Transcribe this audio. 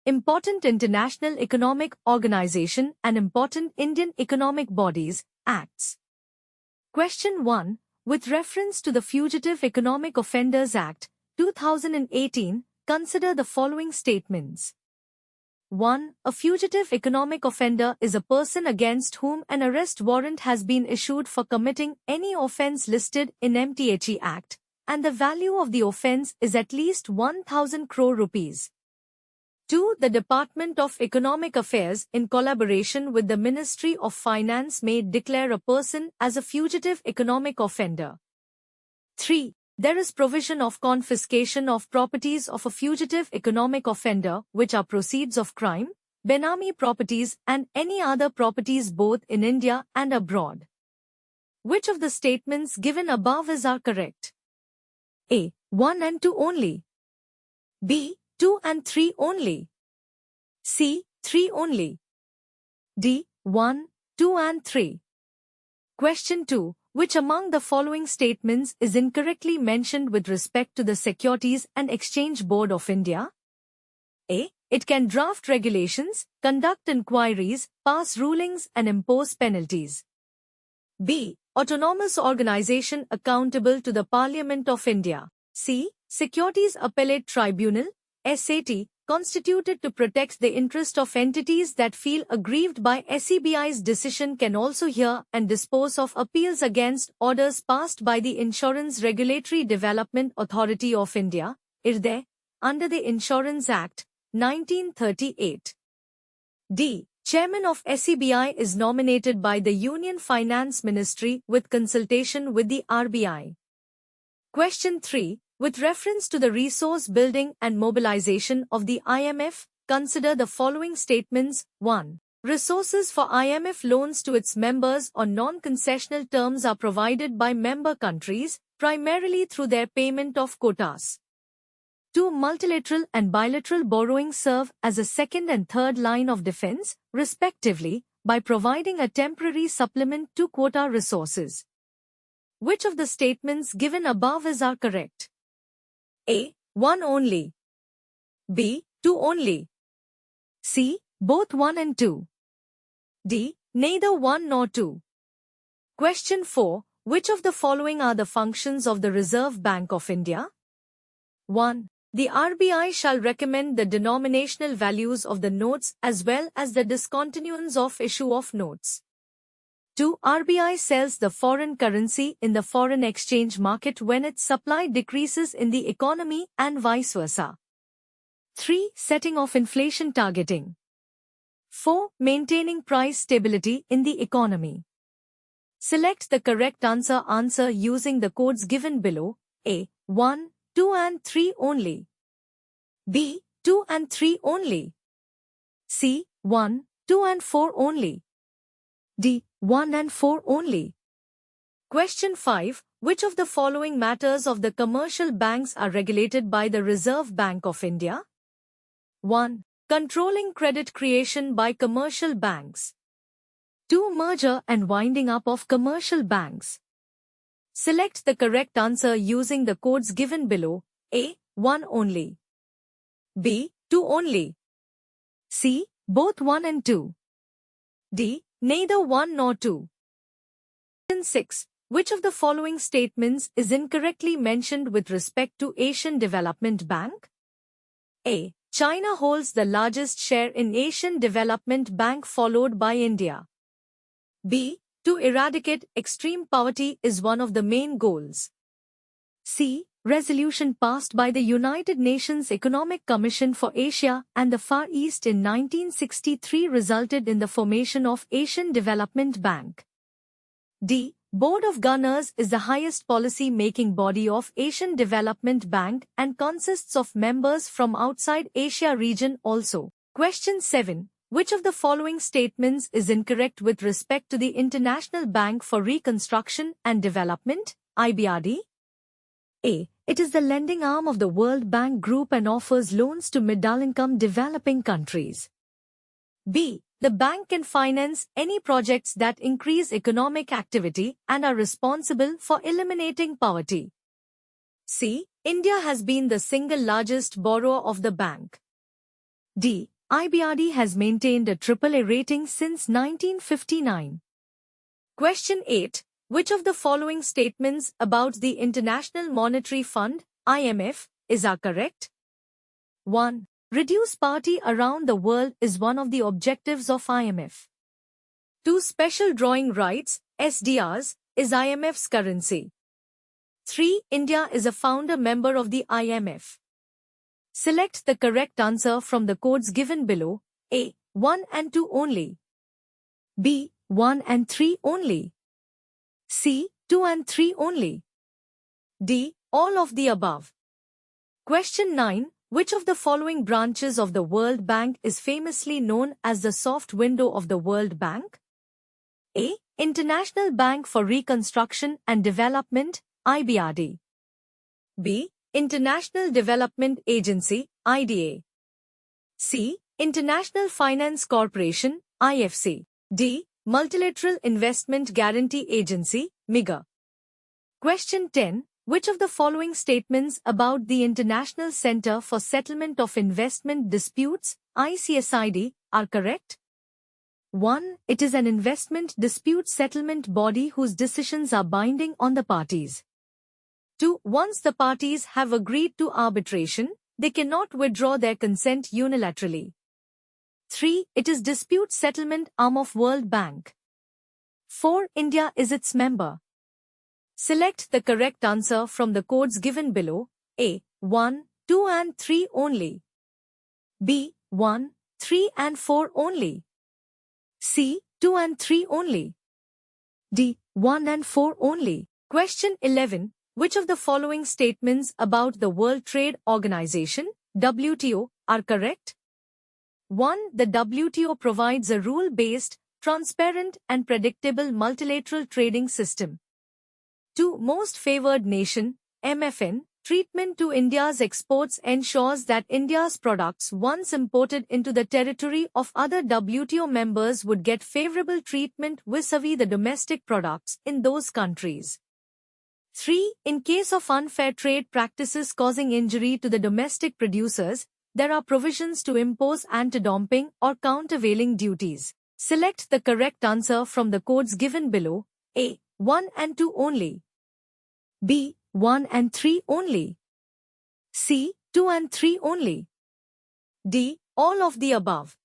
Important International Economic Organization and Important Indian Economic Bodies, Acts. Question 1. With reference to the Fugitive Economic Offenders Act, 2018, consider the following statements. 1. A fugitive economic offender is a person against whom an arrest warrant has been issued for committing any offence listed in MTHE Act, and the value of the offence is at least 1,000 crore rupees. 2. The Department of Economic Affairs, in collaboration with the Ministry of Finance, may declare a person as a fugitive economic offender. 3. There is provision of confiscation of properties of a fugitive economic offender, which are proceeds of crime, Benami properties, and any other properties both in India and abroad. Which of the statements given above are correct? A. 1 and 2 only. B. 2 and 3 only. C. 3 only. D. 1, 2 and 3. Question 2. Which among the following statements is incorrectly mentioned with respect to the Securities and Exchange Board of India? A. It can draft regulations, conduct inquiries, pass rulings and impose penalties. B. Autonomous organization accountable to the Parliament of India. C. Securities Appellate Tribunal, SAT, constituted to protect the interest of entities that feel aggrieved by SEBI's decision, can also hear and dispose of appeals against orders passed by the Insurance Regulatory Development Authority of India, IRDAI, under the Insurance Act, 1938. D. Chairman of SEBI is nominated by the Union Finance Ministry with consultation with the RBI. Question 3. With reference to the resource building and mobilization of the IMF, consider the following statements. 1. Resources for IMF loans to its members on non-concessional terms are provided by member countries, primarily through their payment of quotas. 2. Multilateral and bilateral borrowing serve as a second and third line of defense, respectively, by providing a temporary supplement to quota resources. Which of the statements given above are correct? A. 1 only. B. 2 only. C. Both 1 and 2. D. Neither 1 nor 2. Question 4. Which of the following are the functions of the Reserve Bank of India? 1. The RBI shall recommend the denominational values of the notes as well as the discontinuance of issue of notes. 2. RBI sells the foreign currency in the foreign exchange market when its supply decreases in the economy and vice versa. 3. Setting of inflation targeting. 4. Maintaining price stability in the economy. Select the correct answer using the codes given below. A. 1, 2 and 3 only. B. 2 and 3 only. C. 1, 2 and 4 only. D. 1 and 4 only. Question 5. Which of the following matters of the commercial banks are regulated by the Reserve Bank of India? 1. Controlling credit creation by commercial banks. 2. Merger and winding up of commercial banks. Select the correct answer using the codes given below. A. 1 only. B. 2 only. C. Both 1 and 2. D. Neither 1 nor 2. Question 6. Which of the following statements is incorrectly mentioned with respect to Asian Development Bank? A. China holds the largest share in Asian Development Bank, followed by India. B. To eradicate extreme poverty is one of the main goals. C. Resolution passed by the United Nations Economic Commission for Asia and the Far East in 1963 resulted in the formation of Asian Development Bank. D. Board of Governors is the highest policy-making body of Asian Development Bank and consists of members from outside Asia region also. Question 7. Which of the following statements is incorrect with respect to the International Bank for Reconstruction and Development, IBRD? A. It is the lending arm of the World Bank Group and offers loans to middle-income developing countries. B. The bank can finance any projects that increase economic activity and are responsible for eliminating poverty. C. India has been the single largest borrower of the bank. D. IBRD has maintained a AAA rating since 1959. Question 8. Which of the following statements about the International Monetary Fund, IMF, are correct? 1. Reduce poverty around the world is one of the objectives of IMF. 2. Special drawing rights, SDRs, is IMF's currency. 3. India is a founder member of the IMF. Select the correct answer from the codes given below. A. 1 and 2 only. B. 1 and 3 only. C. 2 and 3 only. D. All of the above. Question 9. Which of the following branches of the World Bank is famously known as the soft window of the World Bank? A. International Bank for Reconstruction and Development, IBRD. B. International Development Agency, IDA. C. International Finance Corporation, IFC. D. Multilateral Investment Guarantee Agency, MIGA. Question 10. Which of the following statements about the International Center for Settlement of Investment Disputes, ICSID, are correct? 1. It is an investment dispute settlement body whose decisions are binding on the parties. 2. Once the parties have agreed to arbitration, they cannot withdraw their consent unilaterally. 3. It is dispute settlement arm of World Bank. 4. India is its member. Select the correct answer from the codes given below. A. 1, 2 and 3 only. B. 1, 3 and 4 only. C. 2 and 3 only. D. 1 and 4 only. Question 11. Which of the following statements about the World Trade Organization, WTO, are correct? 1. The WTO provides a rule-based, transparent and predictable multilateral trading system. 2. Most Favored Nation, MFN, treatment to India's exports ensures that India's products once imported into the territory of other WTO members would get favorable treatment vis-à-vis the domestic products in those countries. 3. In case of unfair trade practices causing injury to the domestic producers, there are provisions to impose anti-dumping or countervailing duties. Select the correct answer from the codes given below. A. 1 and 2 only. B. 1 and 3 only. C. 2 and 3 only. D. All of the above.